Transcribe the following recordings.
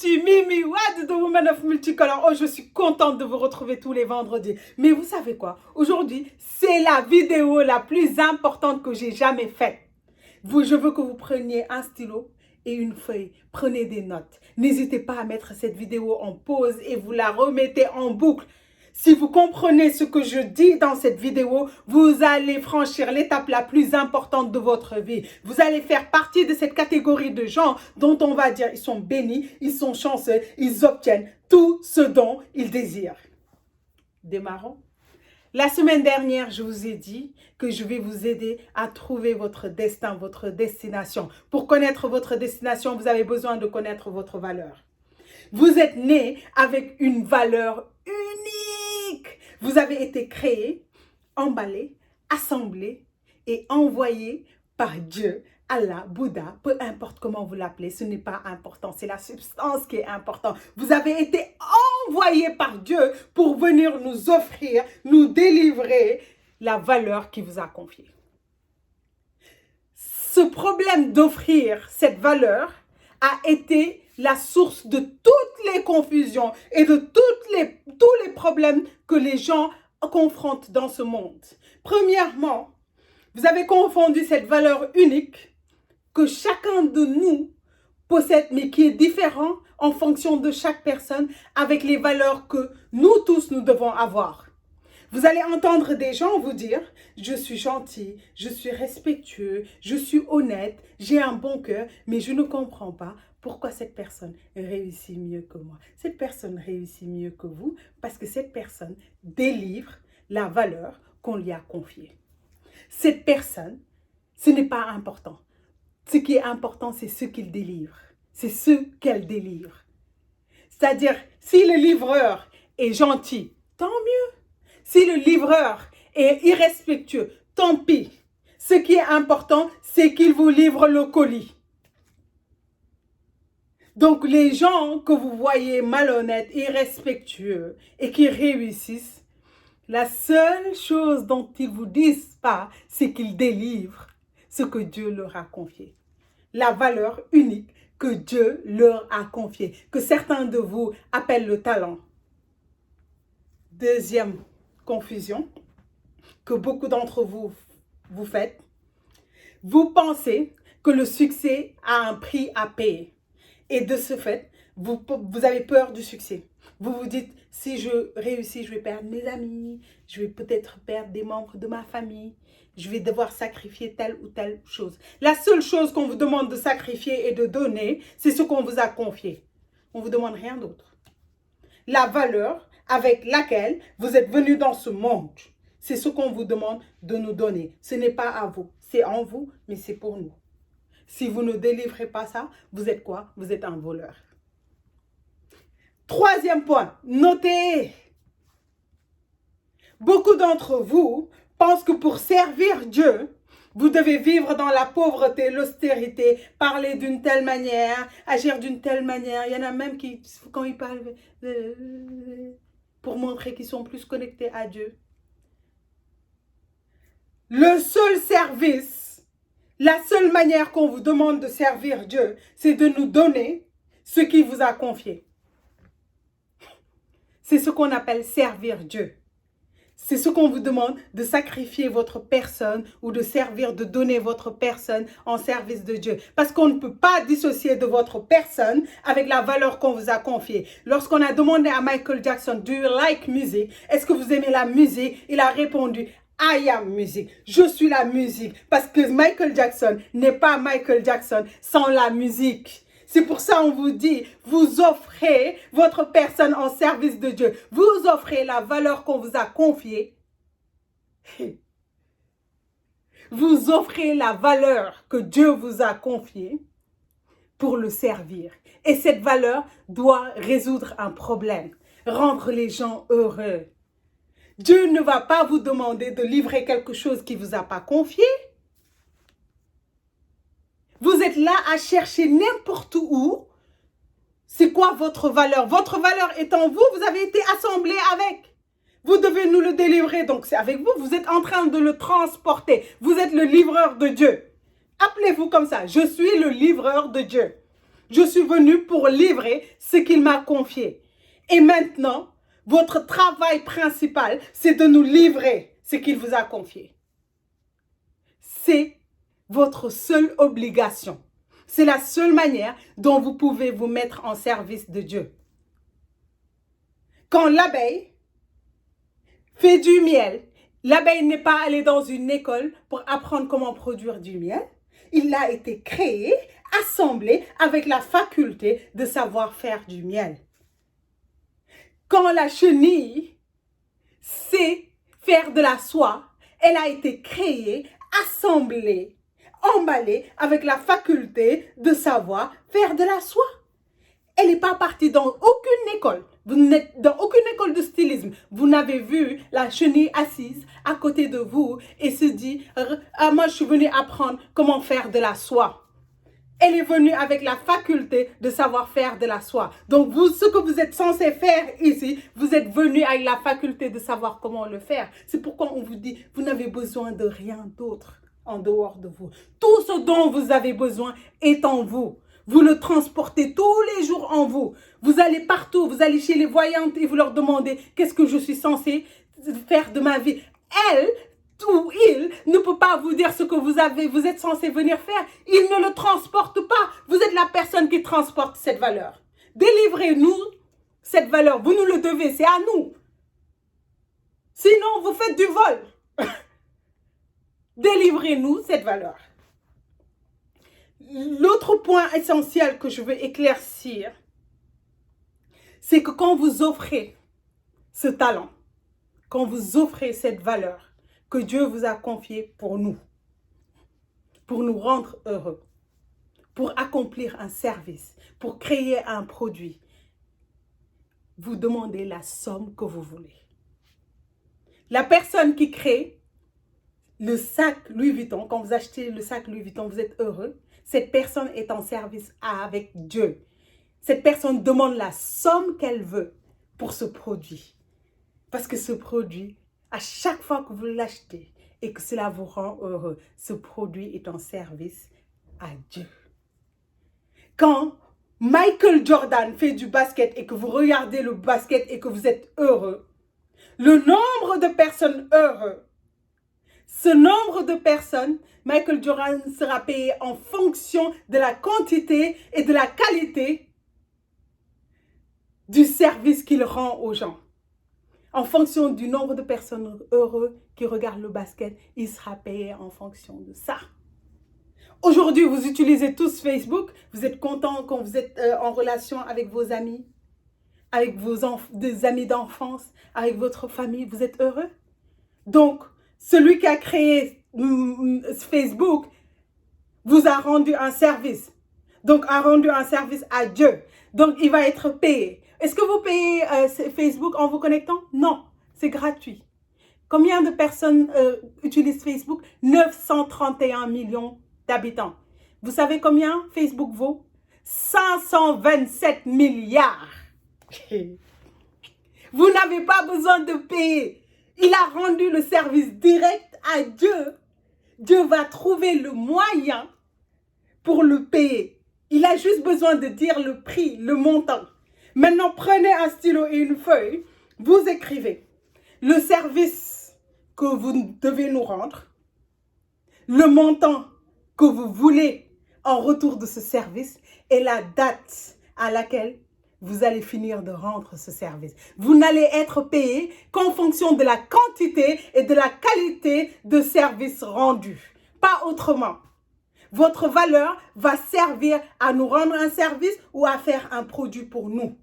ici Mimi Wad de Woman of Multicolor. Oh, je suis contente de vous retrouver tous les vendredis. Mais vous savez quoi? Aujourd'hui, c'est la vidéo la plus importante que j'ai jamais faite. Je veux que vous preniez un stylo et une feuille. Prenez des notes. N'hésitez pas à mettre cette vidéo en pause et vous la remettez en boucle. Si vous comprenez ce que je dis dans cette vidéo, vous allez franchir l'étape la plus importante de votre vie. Vous allez faire partie de cette catégorie de gens dont on va dire ils sont bénis, ils sont chanceux, ils obtiennent tout ce dont ils désirent. Démarrons. La semaine dernière, je vous ai dit que je vais vous aider à trouver votre destin, votre destination. Pour connaître votre destination, vous avez besoin de connaître votre valeur. Vous êtes né avec une valeur unique. Vous avez été créé, emballé, assemblé et envoyé par Dieu, Allah, Bouddha, peu importe comment vous l'appelez, ce n'est pas important, c'est la substance qui est importante. Vous avez été envoyé par Dieu pour venir nous offrir, nous délivrer la valeur qu'il vous a confiée. Ce problème d'offrir cette valeur a été la source de toutes les confusions et de tous les problèmes que les gens confrontent dans ce monde. Premièrement, vous avez confondu cette valeur unique que chacun de nous possède, mais qui est différent en fonction de chaque personne avec les valeurs que nous tous, nous devons avoir. Vous allez entendre des gens vous dire « Je suis gentil, je suis respectueux, je suis honnête, j'ai un bon cœur, mais je ne comprends pas pourquoi cette personne réussit mieux que moi. » Cette personne réussit mieux que vous parce que cette personne délivre la valeur qu'on lui a confiée. Cette personne, ce n'est pas important. Ce qui est important, c'est ce qu'il délivre. C'est ce qu'elle délivre. C'est-à-dire, si le livreur est gentil, tant mieux. Si le livreur est irrespectueux, tant pis. Ce qui est important, c'est qu'il vous livre le colis. Donc, les gens que vous voyez malhonnêtes, irrespectueux et qui réussissent, la seule chose dont ils ne vous disent pas, c'est qu'ils délivrent ce que Dieu leur a confié. La valeur unique que Dieu leur a confiée, que certains de vous appellent le talent. Deuxième confusion que beaucoup d'entre vous faites. Vous pensez que le succès a un prix à payer. Et de ce fait, vous avez peur du succès. Vous vous dites, si je réussis, je vais perdre mes amis, je vais peut-être perdre des membres de ma famille, je vais devoir sacrifier telle ou telle chose. La seule chose qu'on vous demande de sacrifier et de donner, c'est ce qu'on vous a confié. On ne vous demande rien d'autre. La valeur avec laquelle vous êtes venu dans ce monde, c'est ce qu'on vous demande de nous donner. Ce n'est pas à vous, c'est en vous, mais c'est pour nous. Si vous ne délivrez pas ça, vous êtes quoi? Vous êtes un voleur. Troisième point, notez. Beaucoup d'entre vous pensent que pour servir Dieu, vous devez vivre dans la pauvreté, l'austérité, parler d'une telle manière, agir d'une telle manière. Il y en a même qui, quand ils parlent, pour montrer qu'ils sont plus connectés à Dieu. Le seul service, la seule manière qu'on vous demande de servir Dieu, c'est de nous donner ce qu'il vous a confié. C'est ce qu'on appelle servir Dieu. C'est ce qu'on vous demande de sacrifier votre personne ou de servir, de donner votre personne en service de Dieu. Parce qu'on ne peut pas dissocier de votre personne avec la valeur qu'on vous a confiée. Lorsqu'on a demandé à Michael Jackson, do you like music? Est-ce que vous aimez la musique? Il a répondu, I am music. Je suis la musique. Parce que Michael Jackson n'est pas Michael Jackson sans la musique. C'est pour ça qu'on vous dit, vous offrez votre personne en service de Dieu. Vous offrez la valeur qu'on vous a confiée. Vous offrez la valeur que Dieu vous a confiée pour le servir. Et cette valeur doit résoudre un problème, rendre les gens heureux. Dieu ne va pas vous demander de livrer quelque chose qu'il ne vous a pas confié. Vous êtes là à chercher n'importe où. C'est quoi votre valeur? Votre valeur est en vous, vous avez été assemblé avec. Vous devez nous le délivrer, donc c'est avec vous. Vous êtes en train de le transporter. Vous êtes le livreur de Dieu. Appelez-vous comme ça, je suis le livreur de Dieu. Je suis venu pour livrer ce qu'il m'a confié. Et maintenant, votre travail principal, c'est de nous livrer ce qu'il vous a confié. C'est votre seule obligation. C'est la seule manière dont vous pouvez vous mettre en service de Dieu. Quand l'abeille fait du miel, l'abeille n'est pas allée dans une école pour apprendre comment produire du miel. Il a été créé, assemblé avec la faculté de savoir faire du miel. Quand la chenille sait faire de la soie, elle a été créée, assemblée, emballée avec la faculté de savoir faire de la soie. Elle n'est pas partie dans aucune école. Vous n'êtes dans aucune école de stylisme. Vous n'avez vu la chenille assise à côté de vous et se dit « Ah, moi, je suis venue apprendre comment faire de la soie. » Elle est venue avec la faculté de savoir faire de la soie. Donc, vous, ce que vous êtes censé faire ici, vous êtes venu avec la faculté de savoir comment le faire. C'est pourquoi on vous dit, vous n'avez besoin de rien d'autre en dehors de vous. Tout ce dont vous avez besoin est en vous. Vous le transportez tous les jours en vous. Vous allez partout, vous allez chez les voyantes et vous leur demandez qu'est-ce que je suis censé faire de ma vie. Elle ou il ne peut pas vous dire ce que vous êtes censé venir faire. Il ne le transporte pas. Vous êtes la personne qui transporte cette valeur. Délivrez-nous cette valeur. Vous nous le devez, c'est à nous. Sinon, vous faites du vol. Délivrez-nous cette valeur. L'autre point essentiel que je veux éclaircir, c'est que quand vous offrez ce talent, quand vous offrez cette valeur que Dieu vous a confiée pour nous rendre heureux, pour accomplir un service, pour créer un produit, vous demandez la somme que vous voulez. La personne qui crée le sac Louis Vuitton, quand vous achetez le sac Louis Vuitton, vous êtes heureux. Cette personne est en service avec Dieu. Cette personne demande la somme qu'elle veut pour ce produit. Parce que ce produit, à chaque fois que vous l'achetez et que cela vous rend heureux, ce produit est en service à Dieu. Quand Michael Jordan fait du basket et que vous regardez le basket et que vous êtes heureux, le nombre de personnes heureuses, ce nombre de personnes, Michael Jordan sera payé en fonction de la quantité et de la qualité du service qu'il rend aux gens. En fonction du nombre de personnes heureuses qui regardent le basket, il sera payé en fonction de ça. Aujourd'hui, vous utilisez tous Facebook. Vous êtes content quand vous êtes en relation avec vos amis, avec des amis d'enfance, avec votre famille. Vous êtes heureux? Donc, celui qui a créé Facebook vous a rendu un service. Donc, a rendu un service à Dieu. Donc, il va être payé. Est-ce que vous payez Facebook en vous connectant? Non, c'est gratuit. Combien de personnes utilisent Facebook? 931 millions d'habitants. Vous savez combien Facebook vaut? 527 milliards. Vous n'avez pas besoin de payer. Il a rendu le service direct à Dieu. Dieu va trouver le moyen pour le payer. Il a juste besoin de dire le prix, le montant. Maintenant, prenez un stylo et une feuille. Vous écrivez le service que vous devez nous rendre, le montant que vous voulez en retour de ce service et la date à laquelle vous allez finir de rendre ce service. Vous n'allez être payé qu'en fonction de la quantité et de la qualité de service rendu. Pas autrement. Votre valeur va servir à nous rendre un service ou à faire un produit pour nous.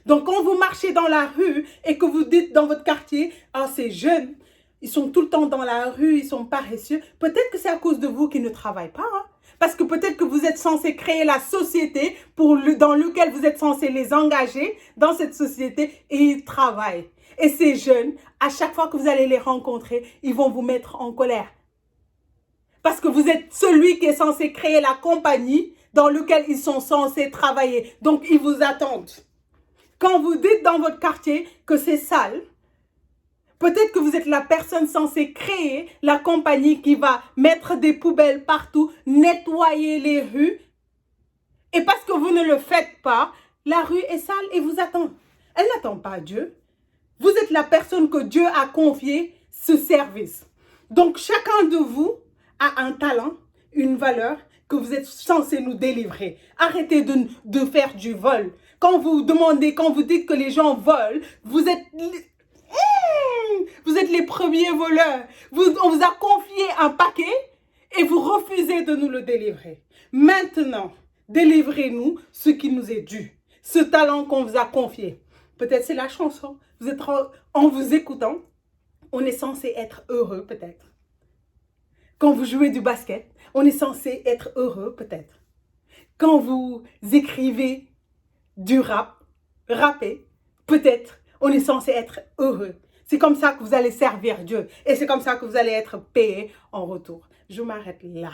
Donc, quand vous marchez dans la rue et que vous dites dans votre quartier, « Ah, ces jeunes, ils sont tout le temps dans la rue, ils sont paresseux. » Peut-être que c'est à cause de vous qui ne travaillent pas. Hein? Parce que peut-être que vous êtes censé créer la société dans laquelle vous êtes censé les engager dans cette société et ils travaillent. Et ces jeunes, à chaque fois que vous allez les rencontrer, ils vont vous mettre en colère. Parce que vous êtes celui qui est censé créer la compagnie dans laquelle ils sont censés travailler. Donc, ils vous attendent. Quand vous dites dans votre quartier que c'est sale, peut-être que vous êtes la personne censée créer la compagnie qui va mettre des poubelles partout, nettoyer les rues. Et parce que vous ne le faites pas, la rue est sale et vous attend. Elle n'attend pas Dieu. Vous êtes la personne que Dieu a confié ce service. Donc, chacun de vous a un talent, une valeur que vous êtes censé nous délivrer. Arrêtez de faire du vol. Quand vous demandez, quand vous dites que les gens volent, vous êtes les premiers voleurs. On vous a confié un paquet et vous refusez de nous le délivrer. Maintenant, délivrez-nous ce qui nous est dû. Ce talent qu'on vous a confié. Peut-être c'est la chanson. En vous écoutant, on est censé être heureux peut-être. Quand vous jouez du basket, on est censé être heureux peut-être. Quand vous écrivez du rapper, peut-être on est censé être heureux. C'est comme ça que vous allez servir Dieu. Et c'est comme ça que vous allez être payé en retour. Je m'arrête là.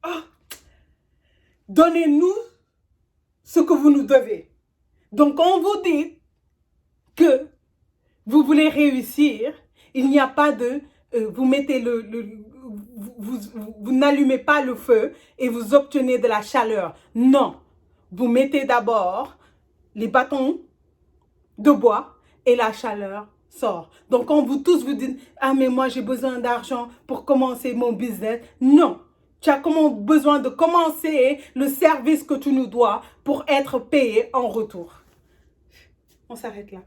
Oh. Donnez-nous ce que vous nous devez. Donc, on vous dit que vous voulez réussir, il n'y a pas de... vous mettez vous n'allumez pas le feu et vous obtenez de la chaleur. Non. Vous mettez d'abord les bâtons de bois et la chaleur sort. Donc, quand vous tous vous dites, ah mais moi j'ai besoin d'argent pour commencer mon business. Non. Tu as besoin de commencer le service que tu nous dois pour être payé en retour. On s'arrête là.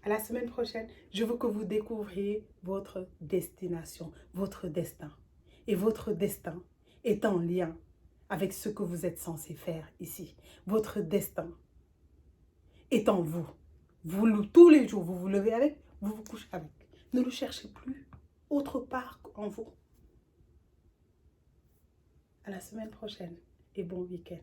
À la semaine prochaine, je veux que vous découvriez votre destination, votre destin. Et votre destin est en lien avec ce que vous êtes censé faire ici. Votre destin est en vous. Tous les jours, vous vous levez avec, vous vous couchez avec. Ne le cherchez plus autre part qu'en vous. À la semaine prochaine et bon week-end.